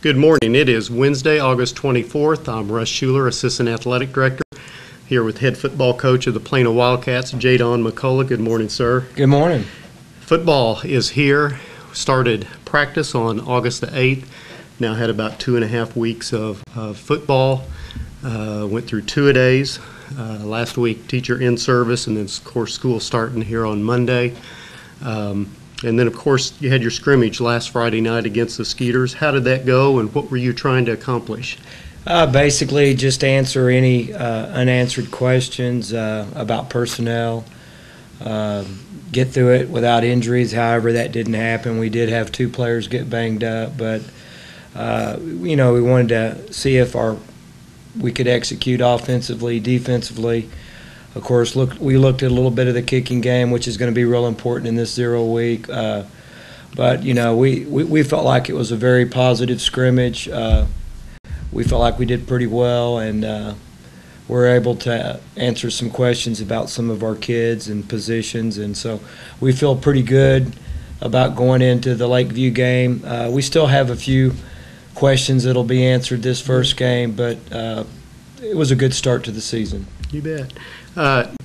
Good morning. It is Wednesday, August 24th. I'm Russ Schuler, Assistant Athletic Director, here with head football coach of the Plano Wildcats, Jadon McCullough. Good morning, sir. Good morning. Football is here. Started practice on August the 8th. Now had about 2.5 weeks of football. Went through two-a-days. Last week, teacher in service, and then, of course, school starting here on Monday. And then, of course, you had your scrimmage last Friday night against the Skeeters. How did that go, and what were you trying to accomplish? Basically, just answer any unanswered questions about personnel. Get through it without injuries. However, that didn't happen. We did have 2 players get banged up, but we wanted to see if we could execute offensively, defensively. Of course, we looked at a little bit of the kicking game, which is going to be real important in this 0 week. But we felt like it was a very positive scrimmage. We felt like we did pretty well, and we're able to answer some questions about some of our kids and positions, and so we feel pretty good about going into the Lakeview game. We still have a few questions that'll be answered this first game, but it was a good start to the season. You bet.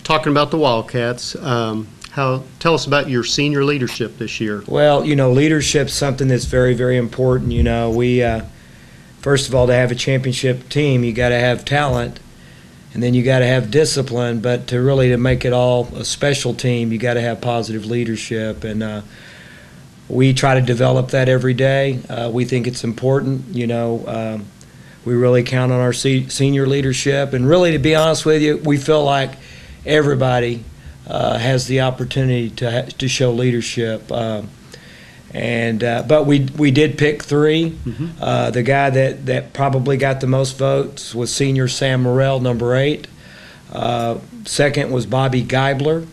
Talking about the Wildcats, tell us about your senior leadership this year. Well, leadership's something that's very, very important. We first of all, to have a championship team, you got to have talent, and then you got to have discipline. But to make it all a special team, you got to have positive leadership, and we try to develop that every day. We think it's important. We really count on our senior leadership, and really, to be honest with you, we feel like everybody has the opportunity to show leadership. But we did pick 3. Mm-hmm. The guy that probably got the most votes was senior Sam Morrell, number 8. Second was Bobby Geibler.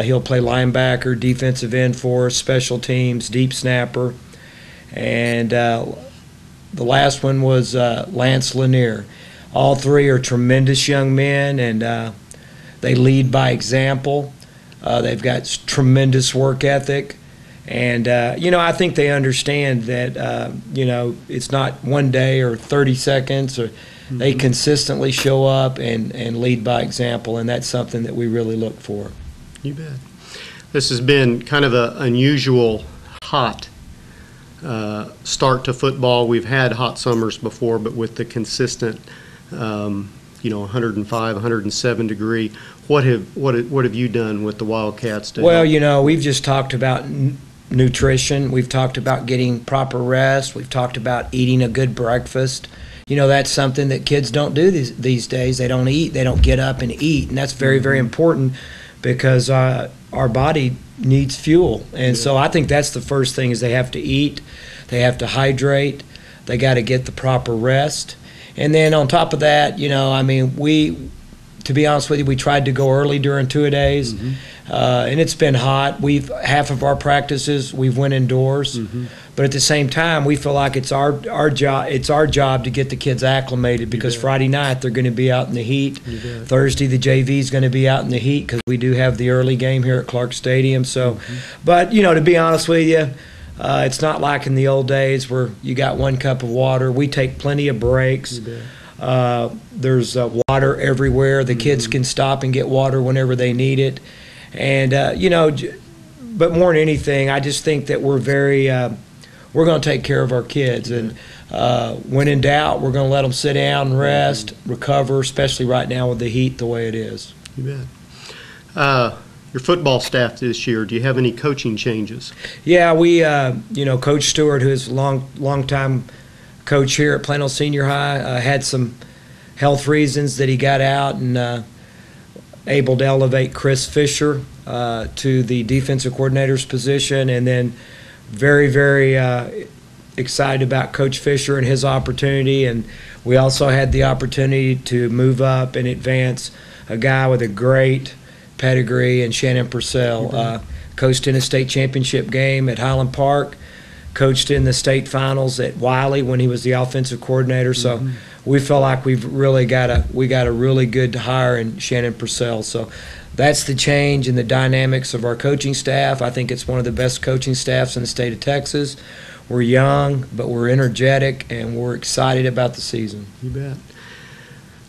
He'll play linebacker, defensive end for us, special teams, deep snapper, and the last one was Lance Lanier. All 3 are tremendous young men, and they lead by example. They've got tremendous work ethic. And, I think they understand that, it's not one day or 30 seconds. Mm-hmm. They consistently show up and lead by example, and that's something that we really look for. You bet. This has been kind of an unusual, hot start to football. We've had hot summers before, but with the consistent, 105, 107 degree. What have you done with the Wildcats? Well, we've just talked about nutrition. We've talked about getting proper rest. We've talked about eating a good breakfast. That's something that kids don't do these days. They don't eat. They don't get up and eat, and that's very, very important because our body needs fuel. And so I think that's the first thing is they have to eat, they have to hydrate, they got to get the proper rest. And then on top of that, to be honest with you, we tried to go early during two-a-days, mm-hmm. And it's been hot. Half of our practices we've went indoors, mm-hmm. but at the same time, we feel like it's our job. It's our job to get the kids acclimated because Friday night they're going to be out in the heat. Thursday the JV is going to be out in the heat because we do have the early game here at Clark Stadium. So, mm-hmm. But to be honest with you, it's not like in the old days where you got 1 cup of water. We take plenty of breaks. There's water everywhere. The kids can stop and get water whenever they need it. And, but more than anything, I just think that we're we're going to take care of our kids. And when in doubt, we're going to let them sit down and rest, recover, especially right now with the heat the way it is. You bet. Your football staff this year, do you have any coaching changes? Yeah, we, Coach Stewart, who is a long-time coach here at Plano Senior High, had some health reasons that he got out and able to elevate Chris Fisher to the defensive coordinator's position, and then very, very excited about Coach Fisher and his opportunity. And we also had the opportunity to move up and advance a guy with a great pedigree in Shannon Purcell. Coached in a state championship game at Highland Park, coached in the state finals at Wiley when he was the offensive coordinator. So we feel like we got a really good hire in Shannon Purcell. So that's the change in the dynamics of our coaching staff. I think it's one of the best coaching staffs in the state of Texas. We're young, but we're energetic, and we're excited about the season. You bet.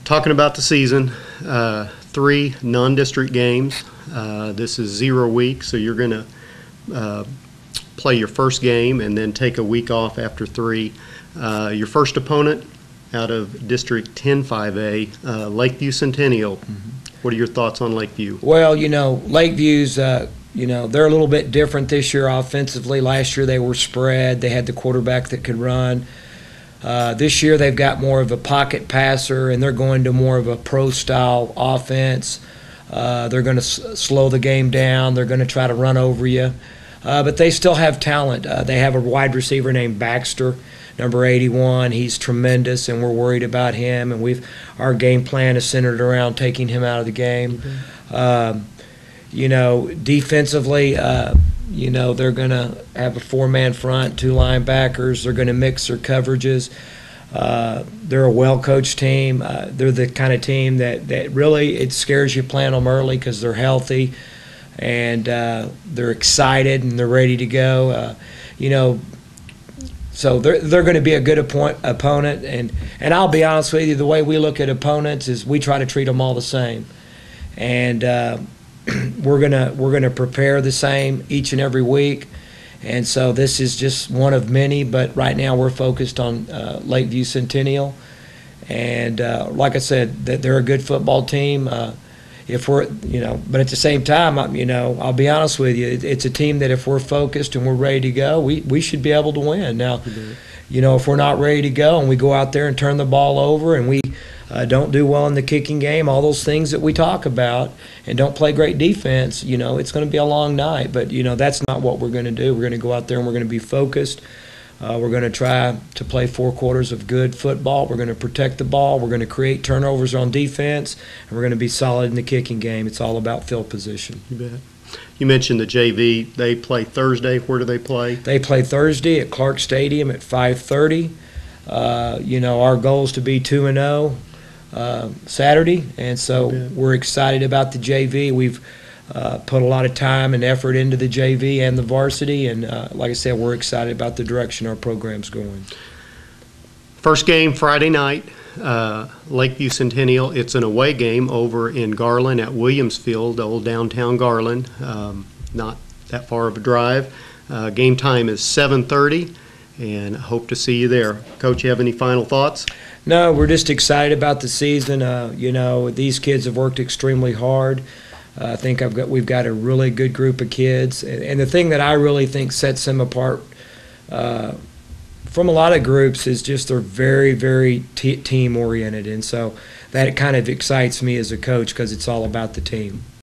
Talking about the season, 3 non-district games. This is 0 week, so you're going to play your first game and then take a week off after 3. Your first opponent out of District 10-5A, Lakeview Centennial. Mm-hmm. What are your thoughts on Lakeview? Well, Lakeview's, they're a little bit different this year offensively. Last year they were spread. They had the quarterback that could run. This year they've got more of a pocket passer, and they're going to more of a pro-style offense. They're going to slow the game down. They're going to try to run over you. But they still have talent. They have a wide receiver named Baxter, number 81. He's tremendous, and we're worried about him. And our game plan is centered around taking him out of the game. Defensively, they're going to have a 4-man front, 2 linebackers. They're going to mix their coverages. They're a well-coached team. They're the kind of team that really it scares you playing them early because they're healthy and they're excited and they're ready to go. So they're going to be a good opponent. And I'll be honest with you, the way we look at opponents is we try to treat them all the same. And we're gonna prepare the same each and every week, and so this is just one of many. But right now we're focused on Lakeview Centennial, and like I said, they're a good football team. But at the same time, I'll be honest with you, it's a team that if we're focused and we're ready to go, we should be able to win. Now, if we're not ready to go and we go out there and turn the ball over and we don't do well in the kicking game, all those things that we talk about, and don't play great defense, it's going to be a long night. But, that's not what we're going to do. We're going to go out there and we're going to be focused. We're going to try to play 4 quarters of good football. We're going to protect the ball. We're going to create turnovers on defense, and we're going to be solid in the kicking game. It's all about field position. You bet. You mentioned the JV. They play Thursday. Where do they play? They play Thursday at Clark Stadium at 5:30. Our goal is to be 2-0. Saturday, and so we're excited about the JV. We've put a lot of time and effort into the JV and the varsity, and like I said, we're excited about the direction our program's going. First game Friday night, Lakeview Centennial. It's an away game over in Garland at Williams Field, old downtown Garland. Not that far of a drive. Game time is 7:30, and hope to see you there. Coach, you have any final thoughts? No, we're just excited about the season. These kids have worked extremely hard. I think we've got a really good group of kids. And the thing that I really think sets them apart from a lot of groups is just they're very, very team-oriented. And so that kind of excites me as a coach because it's all about the team.